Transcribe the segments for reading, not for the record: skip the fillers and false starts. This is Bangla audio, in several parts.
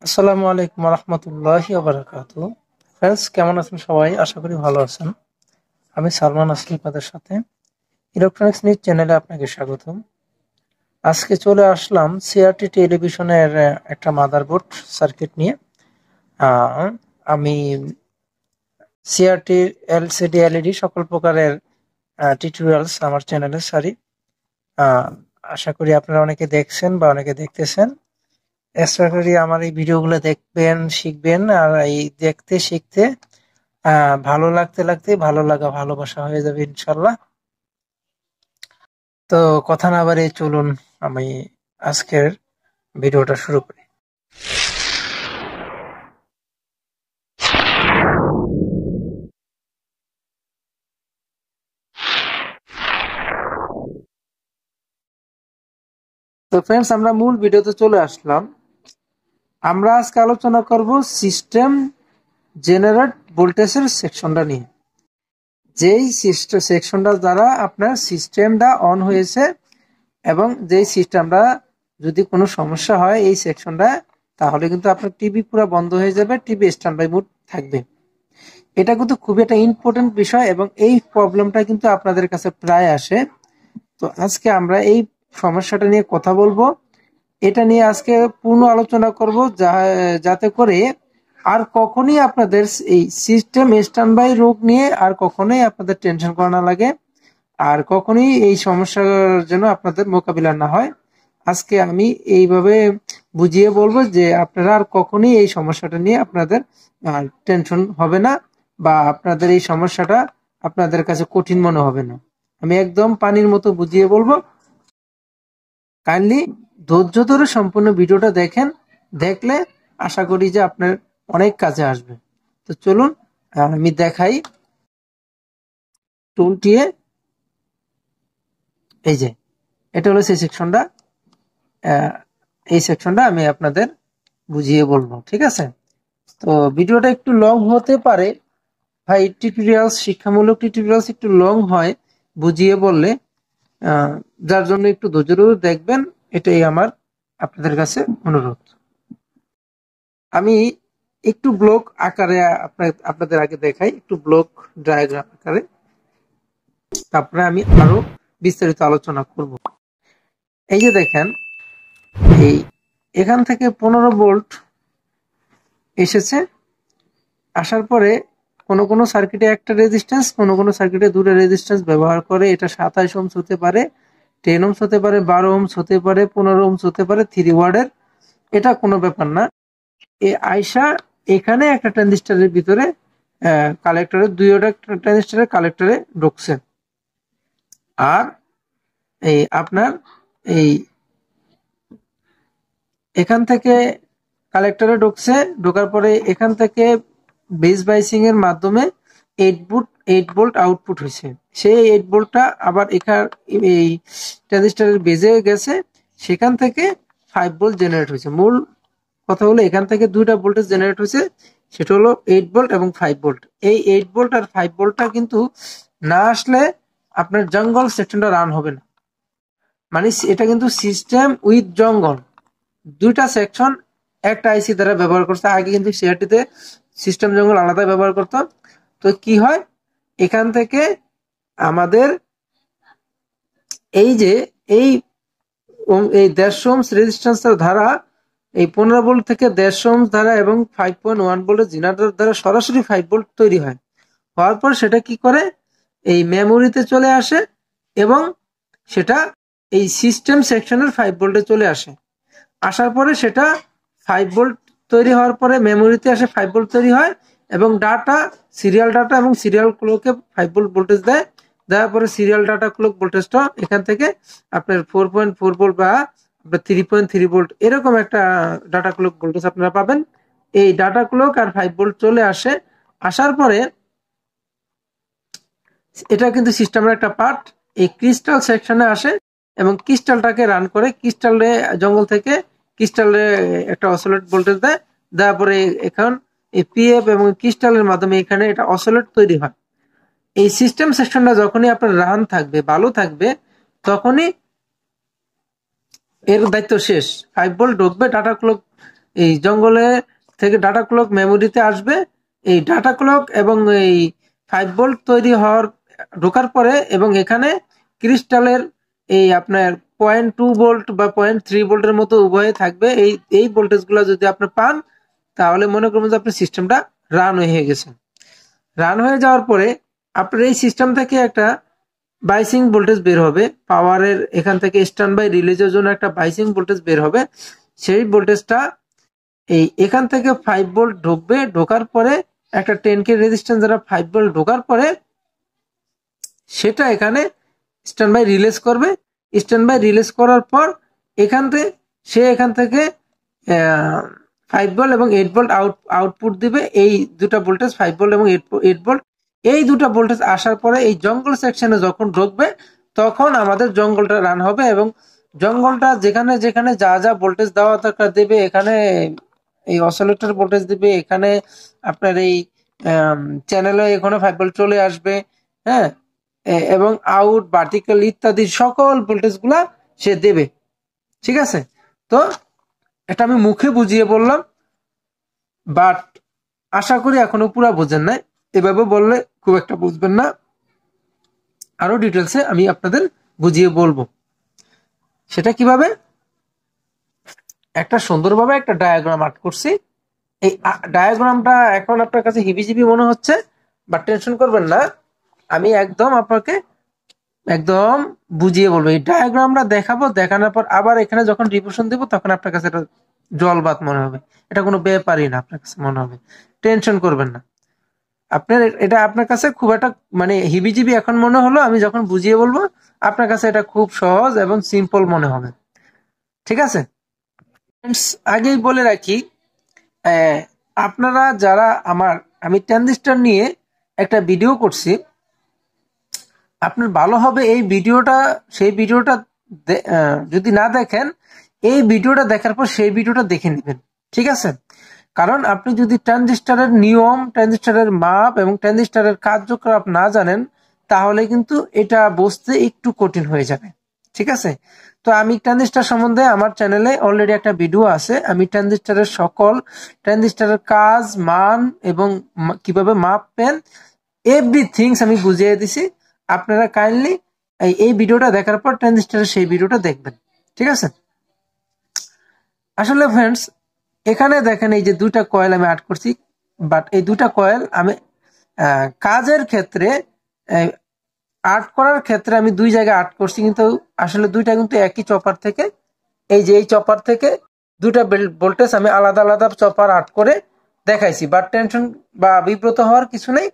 আসসালামু আলাইকুম রহমতুল্লাহি বারাকাতুহু। ফ্রেন্ডস, কেমন আছেন সবাই? আশা করি ভালো আছেন। আমি সালমান আছি আপনাদের সাথে। ইলেকট্রনিক্স নিউজ চ্যানেলে আপনাকে স্বাগতম। আজকে চলে আসলাম সিআরটি টেলিভিশনের একটা মাদারবোর্ড সার্কিট নিয়ে। আহ, আমি সিআরটি এলসিডি এলইডি সকল প্রকারের টিউটোরিয়ালস আমার চ্যানেলে সারি। আশা করি আপনারা অনেকে দেখছেন বা অনেকে দেখতেছেন। আশা করি আমার এই ভিডিওগুলো দেখবেন, শিখবেন, আর এই দেখতে শিখতে ভালো লাগতে লাগতে ভালো লাগা ভালোবাসা হয়ে যাবে ইনশাল্লাহ। তো কথা না বাড়িয়ে চলুন আমি আজকের ভিডিওটা শুরু করি। তো ফ্রেন্ডস, আমরা মূল ভিডিওতে চলে আসলাম। আমরা আজকে আলোচনা করব সিস্টেম জেনারেট ভোল্টেজের সেকশনটা নিয়ে। যেই সেকশনটা দ্বারা আপনার সিস্টেমটা অন হয়েছে এবং যেই সিস্টেমটা যদি কোনো সমস্যা হয় এই সেকশনটা, তাহলে কিন্তু আপনার টিভি পুরো বন্ধ হয়ে যাবে, টিভি স্ট্যান্ড বাই মোড থাকবে। এটা কিন্তু খুবই একটা ইম্পর্টেন্ট বিষয় এবং এই প্রবলেমটা কিন্তু আপনাদের কাছে প্রায় আসে। তো আজকে আমরা এই সমস্যাটা নিয়ে কথা বলবো। এটা নিয়ে আজকে পূর্ণ আলোচনা করব, যাতে করে আর কখনোই আপনাদের এই সিস্টেম স্ট্যান্ড বাই রোগ নিয়ে আর কখনোই আপনাদের টেনশন করা না লাগে, আর কখনোই এই সমস্যার জন্য আপনাদের মোকাবিলা না হয়। আজকে আমি এইভাবে বুঝিয়ে বলবো যে আপনারা আর কখনোই এই সমস্যাটা নিয়ে আপনাদের টেনশন হবে না, বা আপনাদের এই সমস্যাটা আপনাদের কাছে কঠিন মনে হবে না। আমি একদম পানির মতো বুঝিয়ে বলবো। কাইন্ডলি ধৈর্য ধরে সম্পূর্ণ ভিডিওটা দেখেন। দেখলে আশা করি যে আপনার অনেক কাজে আসবে। তো চলুন আমি দেখাই টুলটিয়ে। এই যে এটা হলো সেই সেকশনটা। এই সেকশনটা আমি আপনাদের বুঝিয়ে বলবো, ঠিক আছে? তো ভিডিওটা একটু লং হতে পারে ভাই, টিউটোরিয়ালস শিক্ষামূলক টিউটোরিয়ালস একটু লং হয় বুঝিয়ে বললে, যার জন্য একটু ধৈর্য ধরে দেখবেন, এটাই আমার আপনাদের কাছে অনুরোধ। আমি একটু ব্লক আকারে আপনাদের আগে দেখাই, একটু ব্লক ডায়াগ্রাম আকারে, তারপরে আমি আরো বিস্তারিত আলোচনা করব। এই যে দেখেন, এই এখান থেকে 15 ভোল্ট এসেছে। আসার পরে কোনো কোনো সার্কিটে একটা রেজিস্ট্যান্স, কোনো সার্কিটে দুটো রেজিস্ট্যান্স ব্যবহার করে। এটা 27 ওহমস হতে পারে, 10 ওহমস হতে পারে, 12 ওহমস হতে পারে, 15 ওহমস হতে পারে, 3 ওয়াটের। এটা কোনো ব্যাপার না। এই আয়সা এখানে একটা ট্রানজিস্টরের ভিতরে কালেক্টরে, দুইটা ট্রানজিস্টরের কালেক্টরে ঢুকছে। আর এই আপনার এই এখান থেকে কালেক্টরে ঢুকছে, ঢোকার পরে এখান থেকে বেস বাইসিং এর মাধ্যমে 8 ভোল্ট আউটপুট হয়েছে। সেই 8 ভোল্টটা আবার এখানে এই ট্রানজিস্টরের বেজে গেছে, সেখান থেকে 5 ভোল্ট জেনারেট হয়েছে। মূল কথা হলো এখান থেকে দুইটা ভোল্টেজ জেনারেট হয়েছে, সেটা হলো 8 ভোল্ট এবং 5 ভোল্ট। এই 8 ভোল্ট আর 5 ভোল্টটা কিন্তু না আসলে আপনার জঙ্গল সেকশনটা রান হবে না। মানে এটা কিন্তু সিস্টেম উইথ জঙ্গল, দুইটা সেকশন একটা আইসি দ্বারা ব্যবহার করছে। আগে কিন্তু সিআরটিতে সিস্টেম জঙ্গল আলাদা ব্যবহার করতো। তো কি হয়, এখান থেকে আমাদের এই যে এই এই 150 ওহমস রেজিস্ট্যান্সের ধারা, এই 15 ভোল্ট থেকে 150 ওহমস ধারা এবং 5.1 ভোল্টের জেনারেটর দ্বারা সরাসরি 5 ভোল্ট তৈরি হয়। হওয়ার পর সেটা কি করে, এই মেমোরিতে চলে আসে এবং সেটা এই সিস্টেম সেকশনের 5 ভোল্টে চলে আসে। আসার পরে সেটা 5 ভোল্ট তৈরি হওয়ার পরে মেমোরিতে আসে 5 ভোল্ট তৈরি হয় এবং ডাটা, সিরিয়াল ডাটা এবং সিরিয়াল ক্লকে 5 ভোল্ট ভোল্টেজ দেয়। দেওয়ার পরে সিরিয়াল ডাটা ক্লক ভোল্টেজটা এখান থেকে আপনার 4.4 ভোল্ট বা আপনার 3.3 ভোল্ট এরকম একটা ডাটা ক্লক ভোল্টেজ আপনারা পাবেন। এই ডাটা ক্লক আর 5 ভোল্ট চলে আসে। আসার পরে এটা কিন্তু সিস্টেমের একটা পার্ট, এই ক্রিস্টাল সেকশনে আসে এবং ক্রিস্টালটাকে রান করে। ক্রিস্টালে জঙ্গল থেকে ক্রিস্টালে একটা অসিলেট ভোল্টেজ দেয়, দেওয়ার পরে এখন এই পিএফ এবং ক্রিস্টালের মাধ্যমে এখানে এটা অসিলেট তৈরি হয়। এই সিস্টেম সেকশনটা যখনই আপনার রান থাকবে, ভালো থাকবে, তখনই এর দায়িত্ব শেষ। 5 ভোল্ট ঢুকবে, ডাটা ক্লক এই জঙ্গলে থেকে ডাটা ক্লক মেমোরিতে আসবে। এই ডাটা ক্লক এবং এই 5 ভোল্ট তৈরি হওয়ার ঢোকার পরে এবং এখানে ক্রিস্টালের এই আপনার 0.2 ভোল্ট বা 0.3 ভোল্টের মতো উভয়ে থাকবে। এই ভোল্টেজগুলো যদি আপনি পান তাহলে মনে করুন যে আপনার সিস্টেমটা রান হয়ে গেছে। রান হয়ে যাওয়ার পরে আপনার এই সিস্টেম থেকে একটা বাইসিং ভোল্টেজ বের হবে। পাওয়ারের এখান থেকে স্ট্যান্ড বাই রিলিজের জন্য একটা বাইসিং ভোল্টেজ বের হবে। সেই ভোল্টেজটা এখান থেকে 5 ভোল্ট ঢুকবে। ঢোকার পরে একটা 10K রেজিস্ট্যান্স দ্বারা 5 ভোল্ট ঢোকার পরে সেটা এখানে স্ট্যান্ড বাই রিলিজ করবে। স্ট্যান্ড বাই রিলিজ করার পর এখান থেকে 5 ভোল্ট এবং 8 ভোল্ট আউটপুট দিবে। এই দুটা ভোল্টেজ 5 ভোল্ট এবং 8 ভোল্ট, এই দুটা ভোল্টেজ আসার পরে এই জঙ্গল সেকশনে যখন ঢুকবে তখন আমাদের জঙ্গলটা রান হবে এবং জঙ্গলটা যেখানে যেখানে যা যা ভোল্টেজ দেওয়া দরকার দেবে, এখানে এই অসিলেটর ভোল্টেজ দিবে, এখানে আপনার এই চ্যানেলে এখানে 5 ভোল্ট চলে আসবে, হ্যাঁ, এবং আউট ভার্টিক্যাল ইত্যাদি সকল ভোল্টেজ গুলা সে দেবে। ঠিক আছে, তো এটা আমি মুখে বুঝিয়ে বললাম, বাট আশা করি এখনো পুরো বুঝেন নাই। এভাবে বললে খুব একটা বুঝবেন না, আরো ডিটেলসে আমি আপনাদের বুঝিয়ে বলবো। সেটা কিভাবে, একটা সুন্দরভাবে একটা ডায়াগ্রাম আর্ট করছি। এই ডায়াগ্রামটা এখন আপনার কাছে হিবিজিবি মনে হচ্ছে, বাট টেনশন করবেন না, আমি আপনাকে একদম বুঝিয়ে বলবো। এই ডায়াগ্রামটা দেখাবো, দেখানোর পর আবার এখানে যখন রিভিশন দেবো তখন আপনার কাছে এটা জলবাত মনে হবে, এটা কোনো ব্যাপারই না আপনার কাছে মনে হবে। টেনশন করবেন না, এটা আপনার কাছে খুব একটা মানে হিবিজিবি এখন মনে হলো, আমি যখন বুঝিয়ে বলবো আপনার কাছে এটা খুব সহজ এবং সিম্পল মনে হবে। ঠিক আছে, আগেই বলে রাখি, আপনারা যারা আমি ট্রানজিস্টর নিয়ে একটা ভিডিও করছি, আপনার ভালো হবে সেই ভিডিওটা যদি না দেখেন, এই ভিডিওটা দেখার পর সেই ভিডিওটা দেখে নেবেন। ঠিক আছে, কারণ আপনি যদি ট্রানজিস্টরের নিয়ম, ট্রানজিস্টরের মাপ এবং ট্রানজিস্টরের কার্যকলাপ না জানেন তাহলে কিন্তু এটা বুঝতে একটু কঠিন হয়ে যাবে। ঠিক আছে, তো আমি ট্রানজিস্টর সম্বন্ধে আমার চ্যানেলে অলরেডি একটা ভিডিও আছে। আমি ট্রানজিস্টরের কাজ, মান এবং কিভাবে মাপবেন এভরিথিংস আমি বুঝিয়ে দিছি। আপনারা কাইন্ডলি এই ভিডিওটা দেখার পর ট্রানজিস্টরের সেই ভিডিওটা দেখবেন। ঠিক আছে, আসলে ফ্রেন্ডস এখানে দেখেন এই যে দুইটা কয়েল আমি আর্ট করছি, বাট এই দুইটা কয়েল আমি কাজের ক্ষেত্রে আর্ট করার ক্ষেত্রে আমি দুই জায়গায় আর্ট করছি, কিন্তু আসলে দুইটা কিন্তু একই চপার থেকে, এই চপার থেকে দুইটা ভোল্টেজ আমি আলাদা আলাদা চপার আর্ট করে দেখাইছি। বাট টেনশন বা বিব্রত হওয়ার কিছু নেই।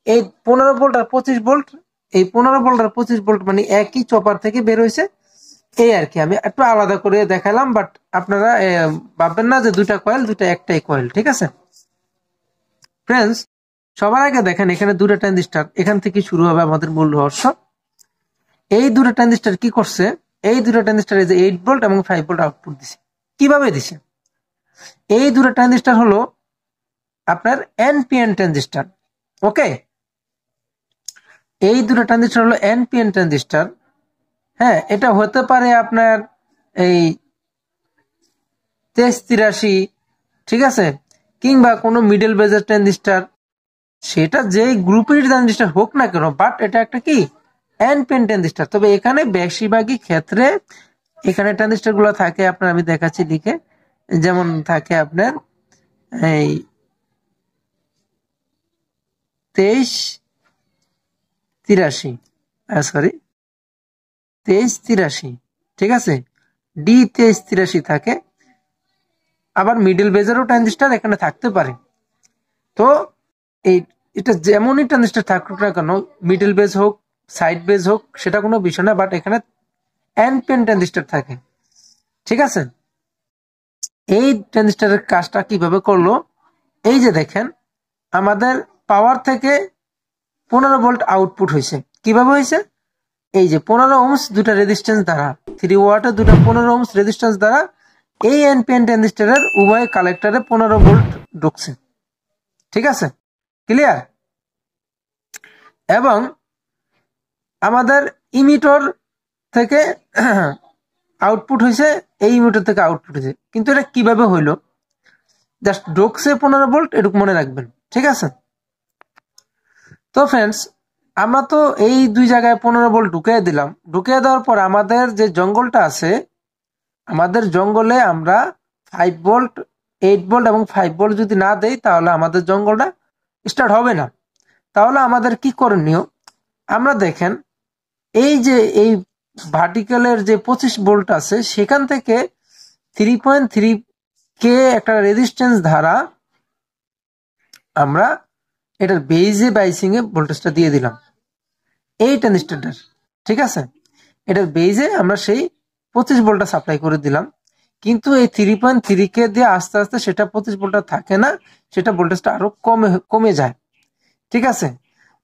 এই 15 ভোল্ট আর 25 ভোল্ট, এই 15 ভোল্ট আর 25 ভোল্ট মানে একই চপার থেকে বের হয়েছে, এই আর কি। আমি একটু আলাদা করে দেখালাম, বাট আপনারা ভাববেন না যে দুইটা কয়েল, দুইটা একটাই কয়েল। ঠিক আছে ফ্রেন্ডস, সবার আগে দেখেন এখানে দুটো ট্রানজিস্টর, এখান থেকে শুরু হবে আমাদের মূল রহস্য। এই দুটো ট্রানজিস্টর কি করছে, এই দুটো ট্রানজিস্টর এই যে 8 ভোল্ট এবং 5 ভোল্ট আউটপুট দিছে। কিভাবে দিছে, এই দুটো ট্রানজিস্টর হলো আপনার এনপিএন ট্রানজিস্টর। ওকে, এই দুটো ট্রানজিস্টর হলো এনপিএন ট্রানজিস্টর। হ্যাঁ, এটা হতে পারে আপনার এই 2383, ঠিক আছে, কিংবা কোনো মিডল বেজের ট্রানজিস্টর, সেটা যেই গ্রুপের ট্রানজিস্টর হোক না কেন, বাট এটা একটা কি এনপিএন ট্রানজিস্টর। তবে এখানে বেশিরভাগই ক্ষেত্রে এখানে ট্রানজিস্টর গুলো থাকে আপনার, আমি দেখাচ্ছি লিখে, যেমন থাকে আপনার এই 2383, ঠিক আছে, D2383 থাকে। আবার মিডল বেজেরও ট্রানজিস্টর এখানে থাকতে পারে। তো এটা যেমনই ট্রানজিস্টর থাকুক না কেন, মিডল বেজ হোক সাইড বেজ হোক সেটা কোনো বিষয় না, বাট এখানে এনপিএন ট্রানজিস্টর থাকে। ঠিক আছে, এই ট্রানজিস্টরের কাজটা কিভাবে করলো, এই যে দেখেন আমাদের পাওয়ার থেকে 15 ভোল্ট আউটপুট হয়েছে। কিভাবে হয়েছে, এই যে 15 ওহমস দুটা রেজিস্ট্যান্স দ্বারা, 3 ওয়াটের দুটা 15 ওহমস রেজিস্ট্যান্স দ্বারা এই এনপিএন ট্রানজিস্টরের উভয় কালেক্টরে 15 ভোল্ট ঢুকছে। ঠিক আছে, ক্লিয়ার। এবং আমাদের ইমিটর থেকে আউটপুট হয়েছে, এই ইমিটর থেকে আউটপুট হয়েছে। কিন্তু এটা কিভাবে হইলো, জাস্ট ঢুকছে 15 ভোল্ট, এটুকু মনে রাখবেন, ঠিক আছে? তো ফ্রেন্ডস, আমরা তো এই দুই জায়গায় 15 ভোল্ট ঢুকিয়ে দিলাম। ঢুকিয়ে দেওয়ার পর আমাদের যে জঙ্গলটা আছে, আমাদের জঙ্গলে আমরা 5 ভোল্ট, 8 ভোল্ট এবং 5 ভোল্ট যদি না দেই, তাহলে আমাদের জঙ্গলটা স্টার্ট হবে না। তাহলে আমাদের কি করণীয়? আমরা দেখেন, এই যে এই ভার্টিক্যালের যে 25 ভোল্ট আছে, সেখান থেকে 3.3 কে একটা রেজিস্ট্যান্স দ্বারা আমরা এটার বেজে বাইসিং এ ভোল্টেজটা দিয়ে দিলাম, এই ট্রানজিস্টরটার, ঠিক আছে? এটার বেজে আমরা সেই 25 ভোল্টটা সাপ্লাই করে দিলাম। কিন্তু এই 3.3 কে দিয়ে আস্তে আস্তে সেটা 25 ভোল্টটা থাকে না, সেটা ভোল্টেজটা আরো কমে যায়, ঠিক আছে?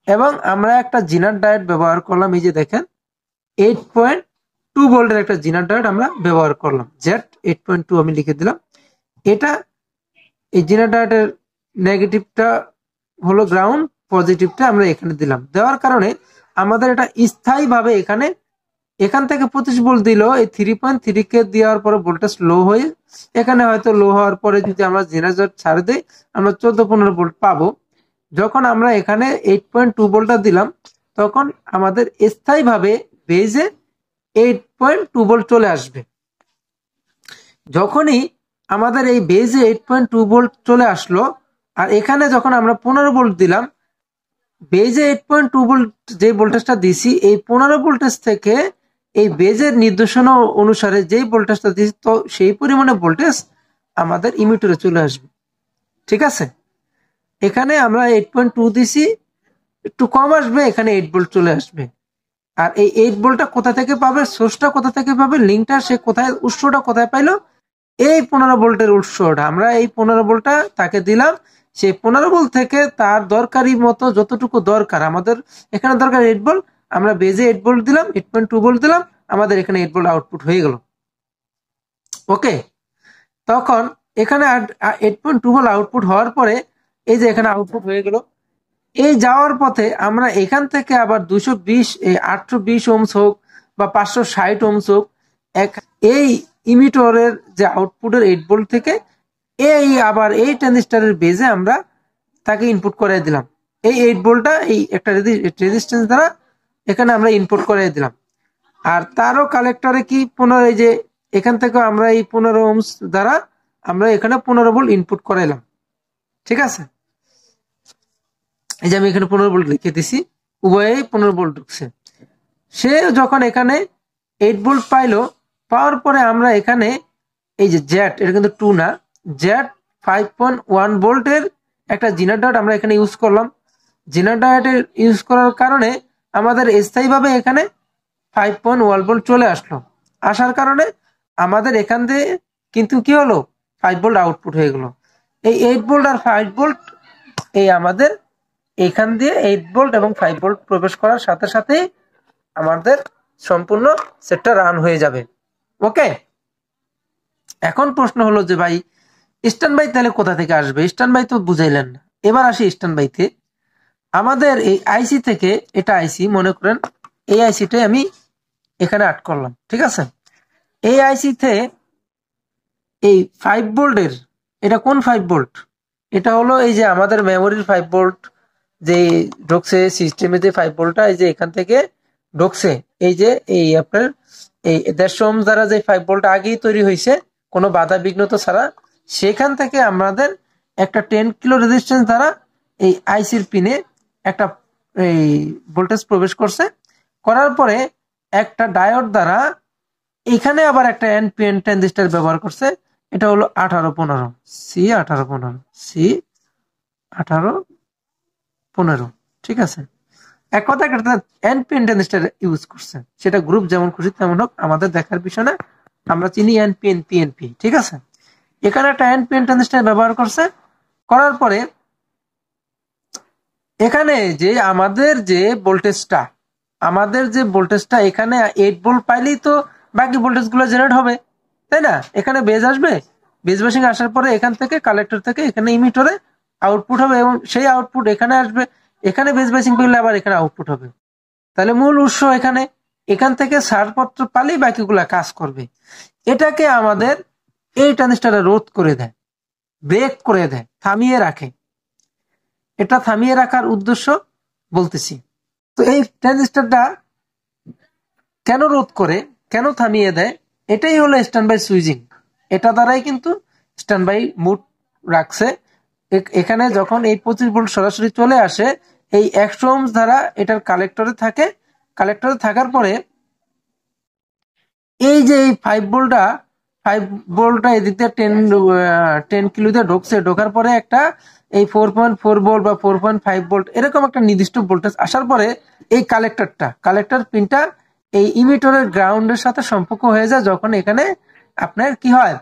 এবং আমরা একটা জিনার ডায়োড ব্যবহার করলাম। এই যে দেখেন, 8.2 ভোল্টের একটা জিনার ডায়োড আমরা ব্যবহার করলাম। Z8.2 আমি লিখে দিলাম। এটা, এই জিনার ডায়োডের নেগেটিভটা হলো গ্রাউন্ড, পজিটিভটা আমরা এখানে দিলাম। দেওয়ার কারণে আমাদের এটা স্থায়ীভাবে এখান থেকে 25 ভোল্ট দিল, এই 3.3 কে দেওয়ার পরে ভোল্টেজ লো হয়ে, এখানে হয়তো লো হওয়ার পরে যদি আমরা জেনারেটর ছাড়ে দিই, আমরা 14-15 ভোল্ট পাবো। যখন আমরা এখানে 8.2 ভোল্টটা দিলাম, তখন আমাদের স্থায়ীভাবে বেজে 8.2 ভোল্ট চলে আসবে। যখনই আমাদের এই বেজে 8.2 ভোল্ট চলে আসলো, আর এখানে যখন আমরা 15 ভোল্ট দিলাম, বেজে 8.2 ভোল্ট যে ভোল্টেজটা দিছি, এই 15 ভোল্টেজ থেকে এই বেজের নির্দেশনা অনুসারে যেই ভোল্টেজটা দিছি, তো সেই পরিমাণে ভোল্টেজ আমাদের ইমিটারে চলে আসবে, ঠিক আছে? এখানে আমরা 8.2 দিছি, একটু কম আসবে, এখানে 8 ভোল্ট চলে আসবে। আর এই 8 ভোল্টটা কোথা থেকে পাবে, সোর্সটা কোথা থেকে পাবে, লিঙ্কটা সে কোথায়, উৎসটা কোথায় পাইলো? এই 15 ভোল্টের উৎসটা আমরা এই 15 ভোল্টটা তাকে দিলাম। সেই 15 ভোল্ট থেকে তার দরকারি মতো যতটুকু দরকার, আমাদের এখানে দরকার 8 ভোল্ট, আমরা বেজে 8 ভোল্ট দিলাম, 8.2 ভোল্ট দিলাম, আমাদের এখানে 8 ভোল্ট আউটপুট হয়ে গেল। ওকে, তখন এখানে 8.2 ভোল্ট আউটপুট হওয়ার পরে এই যে এখানে আউটপুট হয়ে গেল। এই যাওয়ার পথে আমরা এখান থেকে আবার 820 ওহমস হোক বা 560 ওহমস হোক, এই ইমিটরের যে আউটপুটের 8 ভোল্ট থেকে এই আবার এই ট্রানজিস্টরের বেজে আমরা তাকে ইনপুট করে দিলাম। এই 8 ভোল্টটা এই একটা রেজিস্ট্যান্স দ্বারা এখানে আমরা ইনপুট করে দিলাম। আর তারও কালেক্টরে কি 15, এই যে এখান থেকে আমরা এই 15 ওহমস দ্বারা আমরা এখানে 15 ভোল্ট ইনপুট করাইলাম, ঠিক আছে? এই যে আমি এখানে 15 ভোল্ট লিখে দিছি, উভয়েই 15 ভোল্ট ঢুকছে। সে যখন এখানে 8 ভোল্ট পাইলো, পাওয়ার পরে আমরা এখানে এই যে জেড, এটা কিন্তু 2 না, জেড 5.1 ভোল্টের একটা জিনার ডায়োড আমরা এখানে ইউজ করলাম। জিনার ডায়োডের ইউজ করার কারণে আমাদের স্থায়ীভাবে এখানে 5.1 ভোল্ট চলে আসলো। আসার কারণে আমাদের এখান থেকে কিন্তু কি হলো, 5 ভোল্ট আউটপুট হয়ে গেল। এই 8 ভোল্ট আর 5 ভোল্ট, এই আমাদের এখান দিয়ে 8 ভোল্ট এবং 5 ভোল্ট প্রবেশ করার সাথে সাথে আমাদের সম্পূর্ণ সেটটা রান হয়ে যাবে। ওকে, এখন প্রশ্ন হলো যে ভাই, স্ট্যান্ড বাই তাহলে কোথা থেকে আসবে? স্ট্যান্ড বাই তো বুঝাইলেন না, এবার আসি স্ট্যান্ড বাইতে। আমাদের এই আইসি থেকে, এটা আইসি মনে করেন, এই আইসিটাই আমি এখানে আট করলাম, ঠিক আছে? এই আইসিতে এই 5 ভোল্টের, এটা কোন 5 ভোল্ট? এটা হলো এই যে আমাদের মেমোরির 5 ভোল্ট যে ঢুকছে সিস্টেমে, যে 5 ভোল্টটা এই যে এখান থেকে ঢুকছে, এই যে এই আপনার এই 150 ওহম দ্বারা যে 5 ভোল্ট আগেই তৈরি হয়েছে কোনো বাধা বিঘ্নতা ছাড়া, সেখান থেকে আমাদের একটা 10 কিলো রেজিস্ট্যান্স দ্বারা এই আইসির পিনে একটা এই ভোল্টেজ প্রবেশ করছে। করার পরে একটা ডায়োড দ্বারা এখানে আবার একটা এনপিএন ট্রানজিস্টর ব্যবহার করছে, এটা হলো 1815 C1815, ঠিক আছে? এক কথা একটা এনপিএন ট্রানজিস্টর ইউজ করছে, সেটা গ্রুপ যেমন খুশি তেমন হোক, আমাদের দেখার বিষয় না, আমরা চিনি এনপিএন পিএনপি, ঠিক আছে? এখানে একটা এনপিএন ট্রানজিস্টর ব্যবহার করছে। করার পরে এখানে যে আমাদের যে ভোল্টেজটা এখানে 8 ভোল্ট পাইলেই তো বাকি ভোল্টেজ গুলো জেনারেট হবে, তাই না? এখানে বেজ আসবে, বেজ বাসিং আসার পরে এখান থেকে কালেক্টর থেকে এখানে ইমিটরে আউটপুট হবে, এবং সেই আউটপুট এখানে আসবে, এখানে বেজ বাসিং করলে আবার এখানে আউটপুট হবে। তাহলে মূল উৎস এখানে, এখান থেকে ছাড়পত্র পালেই বাকিগুলা কাজ করবে। এটাকে আমাদের এই ট্রানজিস্টরটা রোধ করে দেয়। ব্রেক করে দেয়, থামিয়ে রাখে। এটা থামিয়ে রাখার উদ্দেশ্য বলতেছি। তো এই ট্রানজিস্টরটা কেন রোধ করে, কেন থামিয়ে দেয়, এটাই হলো স্ট্যান্ড বাই সুইচিং। এটা দ্বারাই কিন্তু স্ট্যান্ড বাই মুড রাখছে। এখানে যখন এই 25 ভোল্ট সরাসরি চলে আসে, এই 100 ওহম দ্বারা এটার কালেক্টরে থাকে। কালেক্টরে থাকার পরে এই যে এই 5 ভোল্টটা এদিক দিয়ে 10 কিলোতে ঢুকছে, ঢোকার পরে একটা এই 4.4 ভোল্ট বা 4.5 ভোল্ট এরকম একটা নির্দিষ্ট ভোল্টেজ আসার পরে এই কালেক্টর পিনটা এই ইমিটরের গ্রাউন্ডের সাথে সম্পর্ক হয়ে যায়। যখন এখানে আপনার কি হয়,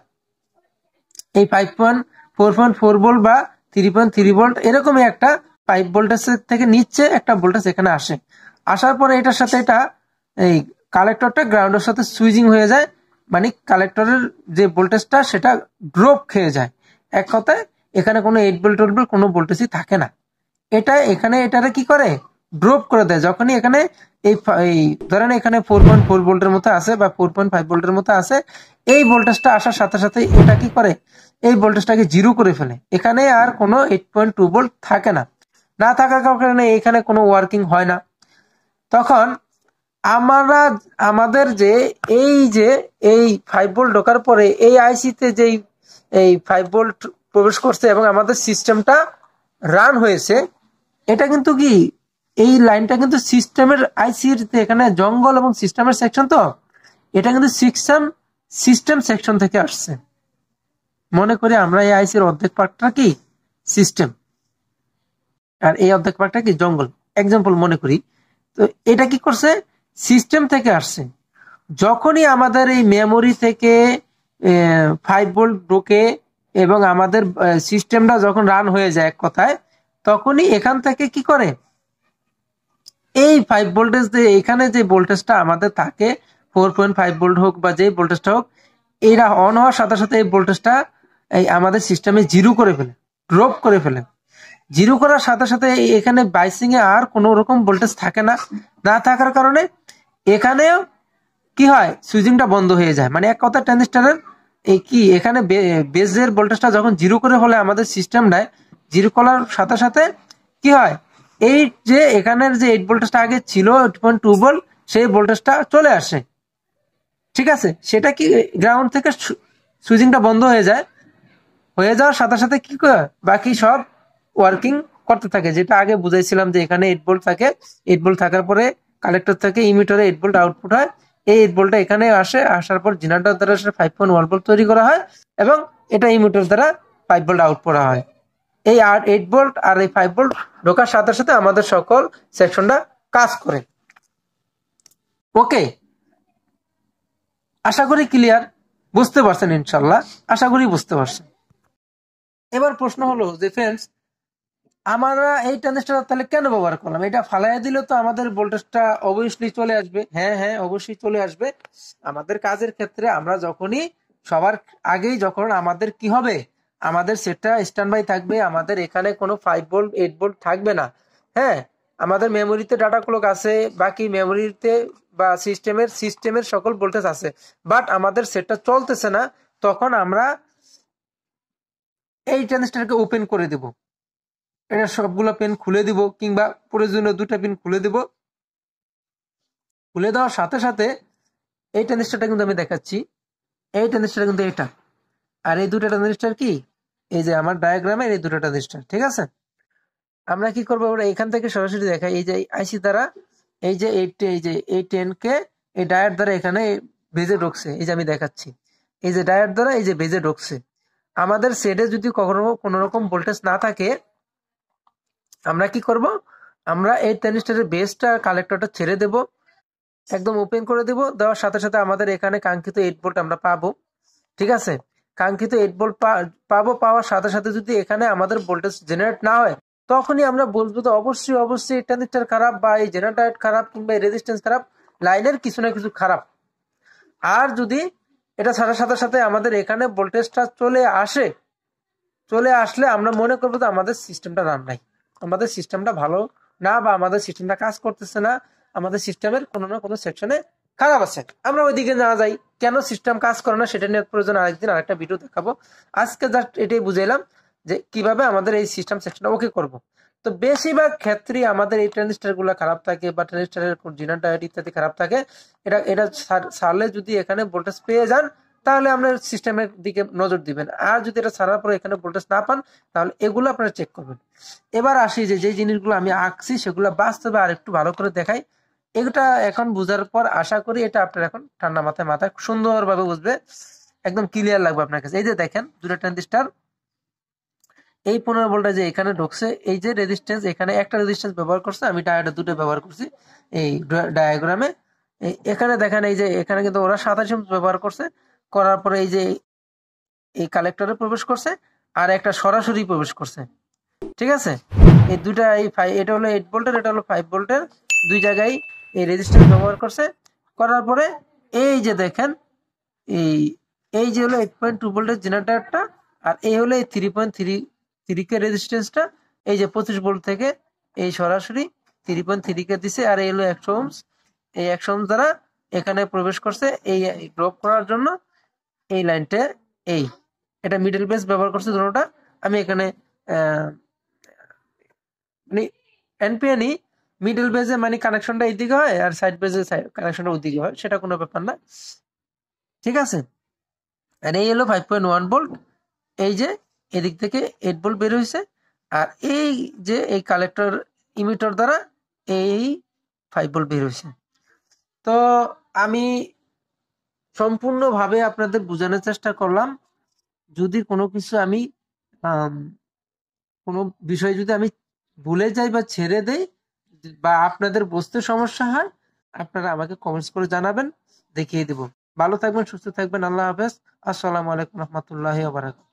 এই 4.4 ভোল্ট বা 3.3 ভোল্ট এরকমই একটা 5 ভোল্টেজ থেকে নিচ্ছে একটা ভোল্টেজ এখানে আসে। আসার পরে এটার সাথে এটা এই কালেক্টরটা গ্রাউন্ডের সাথে সুইচিং হয়ে যায়, মানে কালেক্টরের যে ভোল্টেজটা সেটা ড্রপ খেয়ে যায়। এক কথায় এখানে কোনো 8 ভোল্ট কোনো ভোল্টেজই থাকে না। এটা এখানে এটারে কি করে, ড্রপ করে দেয়। যখনই এখানে এই ধরেন এখানে 4.4 ভোল্টের মতো আছে বা 4.5 ভোল্টের মতো আছে, এই ভোল্টেজটা আসার সাথে সাথে এটা কি করে, এই ভোল্টেজটাকে জিরো করে ফেলে। এখানে আর কোনো 8.2 ভোল্ট থাকে না। না থাকার কারণে এখানে কোনো ওয়ার্কিং হয় না। তখন আমরা আমাদের যে এই 5 ভোল্ট ঢোকার পরে এই আইসিতে যেই এই 5 ভোল্ট প্রবেশ করছে এবং আমাদের সিস্টেমটা রান হয়েছে, এটা কিন্তু কি, এই লাইনটা কিন্তু সিস্টেমের আইসির এখানে জঙ্গল এবং সিস্টেমের সেকশন, তো এটা কিন্তু সিস্টেম সেকশন থেকে আসছে। মনে করি আমরা এই আইসির অর্ধেক পার্টটা কি সিস্টেম, আর এই অর্ধেক পার্টটা কি জঙ্গল, এক্সাম্পল মনে করি। তো এটা কি করছে, সিস্টেম থেকে আসছে। যখনই আমাদের এই মেমোরি থেকে 5 ভোল্ট ঢোকে এবং আমাদের সিস্টেমটা যখন রান হয়ে যায় এক কথায়, তখনই এখান থেকে কি করে, এই 5 ভোল্টেজ এখানে যে ভোল্টেজটা আমাদের থাকে 4.5 ভোল্ট হোক বা যে ভোল্টেজটা হোক, এরা অন হওয়ার সাথে সাথে এই ভোল্টেজটা এই আমাদের সিস্টেমে জিরো করে ফেলে, ড্রপ করে ফেলে। জিরো করার সাথে সাথে এখানে বাইসিং এ আর কোনো রকম ভোল্টেজ থাকে না। না থাকার কারণে এখানেও কি হয়, সুইচিংটা বন্ধ হয়ে যায়। মানে এক কথা ট্রানজিস্টরের এই কি এখানে বেজের ভোল্টেজটা যখন জিরো করে ফেলে আমাদের সিস্টেমটায়, জিরো করার সাথে সাথে কি হয়, এই যে এখানের যে 8 ভোল্টেজটা আগে ছিল 8.2 ভোল্ট, সেই ভোল্টেজটা চলে আসে। ঠিক আছে, সেটা কি গ্রাউন্ড থেকে সুইচিংটা বন্ধ হয়ে যায়। হয়ে যাওয়ার সাথে সাথে কি করে বাকি সব ওয়ার্কিং করতে থাকে, যেটা আগে বুঝাইছিলাম যে এখানে 8 ভোল্ট থাকে। 8 ভোল্ট থাকার পরে কালেক্টর থেকে ইমিটারে 8 ভোল্ট আউটপুট হয়। এই 8 ভোল্টটা এখানে আসে, আসার পর জেনারেটর দ্বারা 5.1 ভোল্ট তৈরি করা হয় এবং এটা ইমিটার দ্বারা 5 ভোল্ট আউটপুট হয়। এই 8 ভোল্ট আর এই 5 ভোল্ট ঢোকার সাথে সাথে আমাদের সকল সেকশনটা কাজ করে। ওকে, আশা করি ক্লিয়ার, বুঝতে পারছেন ইনশাল্লাহ, আশা করি বুঝতে পারছেন। এবার প্রশ্ন হলো যে ফ্রেন্ডস, আমরা এই ট্রানজিস্টর তাহলে কেন ব্যবহার করলাম? এটা ফালাইয়া দিলে তো আমাদের ভোল্টেজটা অবভিয়াসলি চলে আসবে। হ্যাঁ হ্যাঁ, অবশ্যই চলে আসবে। আমাদের কাজের ক্ষেত্রে আমরা যখনই সবার আগেই যখন আমাদের কি হবে, আমাদের সেটটা স্ট্যান্ড বাই থাকবে, আমাদের এখানে কোনো 5 ভোল্ট 8 ভোল্ট থাকবে না। হ্যাঁ, আমাদের মেমোরিতে ডাটা ক্লক আছে, বাকি মেমোরিতে বা সিস্টেমের সকল ভোল্টেজ আছে, বাট আমাদের সেটটা চলতেছে না। তখন আমরা এই ট্রানজিস্টরকে ওপেন করে দেব, এটা সবগুলো পেন খুলে দিব, কিংবা প্রয়োজনীয় 2টা পিন খুলে দিব। খুলে দেওয়ার সাথে সাথে এই ট্রানজিস্টরটা কিন্তু আমি দেখাচ্ছি, এই ট্রানজিস্টরটা কিন্তু এটা, আর এই 2টা ট্রানজিস্টর কি, এই যে আমার ডায়াগ্রামের এই 2টা ট্রানজিস্টর। ঠিক আছে, আমরা কি করবো, আমরা এখান থেকে সরাসরি দেখাই। এই যে আইসি দ্বারা এই যে এই 10 কে এই ডায়োড দ্বারা এখানে বেজে ঢুকছে, এই যে আমি দেখাচ্ছি, এই যে ডায়োড দ্বারা এই যে বেজে ঢুকছে। আমাদের সেটে যদি কখনো কোনো রকম ভোল্টেজ না থাকে, আমরা কি করব, আমরা এই ট্রানজিস্টরের বেসটা কালেক্টরটা ছেড়ে দেব, একদম ওপেন করে দেব। দেওয়ার সাথে সাথে আমাদের এখানে কাঙ্ক্ষিত 8 ভোল্ট আমরা পাবো। ঠিক আছে, কাঙ্ক্ষিত 8 ভোল্ট পাবো। পাওয়ার সাথে সাথে যদি এখানে আমাদের ভোল্টেজ জেনারেট না হয়, তখনই আমরা বলবো তো অবশ্যই এই ট্রানজিস্টর খারাপ বা এই জেনারেটর খারাপ কিংবা এই রেজিস্ট্যান্স খারাপ, লাইনের কিছু না কিছু খারাপ। আর যদি এটা ছাড়ার সাথে সাথে আমাদের এখানে ভোল্টেজটা চলে আসলে আমরা মনে করবো যে আমাদের সিস্টেমটা রান নাই, আমাদের সিস্টেমটা ভালো না, বা আমাদের সিস্টেমটা কাজ করতেছে না, আমাদের সিস্টেমের কোনো না কোনো সেকশনে খারাপ আছে, আমরা ওইদিকে না যাই। কেন সিস্টেম কাজ করে না সেটা নিয়ে প্রয়োজন আরেকদিন আরেকটা ভিডিও দেখাবো। আজকে জাস্ট এটাই বুঝাইলাম যে কিভাবে আমাদের এই সিস্টেম সেকশনটা ওকে করব। তো বেশিরভাগ ক্ষেত্রে আমাদের এই ট্রানজিস্টার গুলো খারাপ থাকে বা ট্রানজিস্টারের জিনার ডায়োড ইত্যাদি খারাপ থাকে। এটা এটা ছাড়লে যদি এখানে ভোল্টেজ পেয়ে যান তাহলে আপনার সিস্টেমের দিকে নজর দিবেন। আর যদি এটা ছাড়ার পরে এখানে ভোল্টেজ না পান তাহলে এগুলো আপনারা চেক করবেন। এবার আসি যে জিনিসগুলো আমি আঁকছি সেগুলো বাস্তবে আর একটু ভালো করে দেখাই। এটা এখন বুঝার পর আশা করি এটা আপনার এখন ঠান্ডা মাথায় মাথায় সুন্দরভাবে বুঝবে, একদম ক্লিয়ার লাগবে আপনার কাছে। এই যে দেখেন দুটো ট্রানজিস্টার, এই 15 ভোল্টে যে এখানে ঢুকছে, এই যে রেজিস্ট্যান্স এখানে একটা রেজিস্ট্যান্স ব্যবহার করছে, আমি ডায়োডে দুটো ব্যবহার করছি এই ডায়াগ্রামে। এখানে দেখেন এই যে এখানে কিন্তু ওরা 27 ওহম ব্যবহার করছে, করার পরে এই যে এই কালেক্টরে প্রবেশ করছে আর একটা সরাসরি প্রবেশ করছে। ঠিক আছে, এই দুটা এটা হলো 8 ভোল্টের, এটা হলো 5 ভোল্টের, দুই জায়গায় এই রেজিস্ট্যান্স ব্যবহার করছে। করার পরে এই যে দেখেন এই এই যে হলো 8.2 ভোল্টের জেনারেটরটা, আর এই হলো এই 3.3 কে রেজিস্ট্যান্সটা, এই যে 25 ভোল্ট থেকে এই সরাসরি 3.3 কে দিছে, আর এই হলো 100 ওহমস। এই 100 ওহমস দ্বারা এখানে প্রবেশ করছে এই ড্রপ করার জন্য এই লাইনটা। এই এটা মিডল বেস ব্যবহার করছে দুটোটা। আমি এখানে মানে এনপিএনই মিডল বেজে মানে কানেকশনটা এইদিকে হয় আর সাইড বেজে কানেকশনটা ওইদিকে হয়, সেটা কোনো ব্যাপার না। ঠিক আছে, আর এই হলো 5.1 ভোল্ট, এই যে এদিক থেকে 8 ভোল্ট বের হয়েছে, আর এই যে এই কালেক্টর ইমিটার দ্বারা এই 5 ভোল্ট বের হয়েছে। তো আমি সম্পূর্ণভাবে আপনাদের বোঝানোর চেষ্টা করলাম। যদি কোনো কিছু আমি কোনো বিষয় যদি আমি ভুলে যাই বা ছেড়ে দেই বা আপনাদের বুঝতে সমস্যা হয়, আপনারা আমাকে কমেন্টস করে জানাবেন, দেখিয়ে দিব। ভালো থাকবেন, সুস্থ থাকবেন, আল্লাহ হাফেজ। আসসালামু আলাইকুম রহমতুল্লাহি ওয়া বারাকাতুহু।